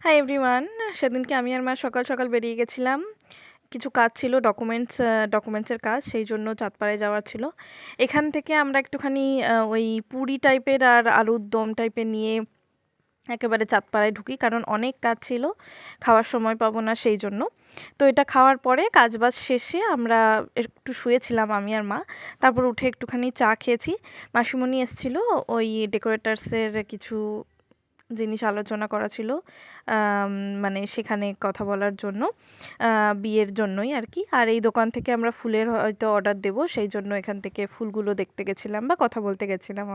Hi everyone. সেদিনকে আমি আর মা সকাল সকাল বেরিয়ে গেছিলাম। কিছু কাজ ছিল, ডকুমেন্টসের কাজ, সেই জন্য চাঁদপাড়ায় যাওয়ার ছিল। এখান থেকে আমরা একটুখানি ওই পুরি টাইপের আর আলুর দম টাইপের নিয়ে একেবারে চাঁদপাড়ায় ঢুকি, কারণ অনেক কাজ ছিল, খাওয়ার সময় পাবো না সেই জন্য। তো এটা খাওয়ার পরে কাজবাজ শেষে আমরা একটু শুয়েছিলাম আমি আর মা। তারপর উঠে একটুখানি চা খেয়েছি। মাসিমণি এসেছিলো, ওই ডেকোরেটার্সের কিছু জিনিস আলোচনা করা ছিল, আম, মানে সেখানে কথা বলার জন্য, বিয়ের জন্যই আর কি। আর এই দোকান থেকে আমরা ফুলের হয়তো অর্ডার দেবো, সেই জন্য এখান থেকে ফুলগুলো দেখতে গেছিলাম বা কথা বলতে গেছিলাম।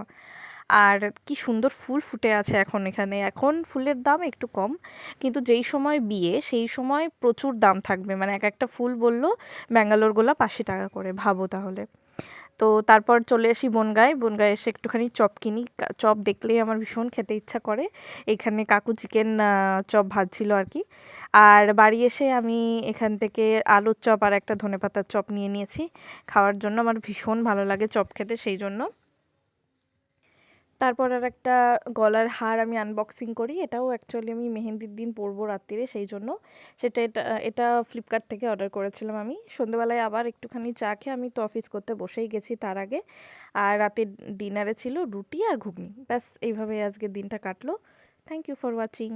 আর কি সুন্দর ফুল ফুটে আছে এখন এখানে। এখন ফুলের দাম একটু কম, কিন্তু যেই সময় বিয়ে সেই সময় প্রচুর দাম থাকবে। মানে এক একটা ফুল বললো ব্যাঙ্গালোর গোলাপ 80 টাকা করে, ভাবো তাহলে। তো তারপর চলে আসি বনগাঁয়। বনগাঁয় এসে একটুখানি চপ কিনি। চপ দেখলেই আমার ভীষণ খেতে ইচ্ছা করে। এখানে কাকু চিকেন চপ ভাজছিল আর কি। আর বাড়ি এসে আমি এখান থেকে আলুর চপ আর একটা ধনেপাতার চপ নিয়ে নিয়েছি খাওয়ার জন্য। আমার ভীষণ ভালো লাগে চপ খেতে, সেই জন্য। তারপর আর একটা গলার হার আমি আনবক্সিং করি। এটাও অ্যাকচুয়ালি আমি মেহেন্দির দিন পরবো রাত্রিরে, সেই জন্য। এটা এটা ফ্লিপকার্ট থেকে অর্ডার করেছিলাম আমি। সন্ধেবেলায় আবার একটুখানি চা খেয়ে আমি তো অফিস করতে বসেই গেছি তার আগে। আর রাতে ডিনারে ছিল রুটি আর ঘুগনি। ব্যাস এইভাবে আজকের দিনটা কাটলো। Thank you for watching.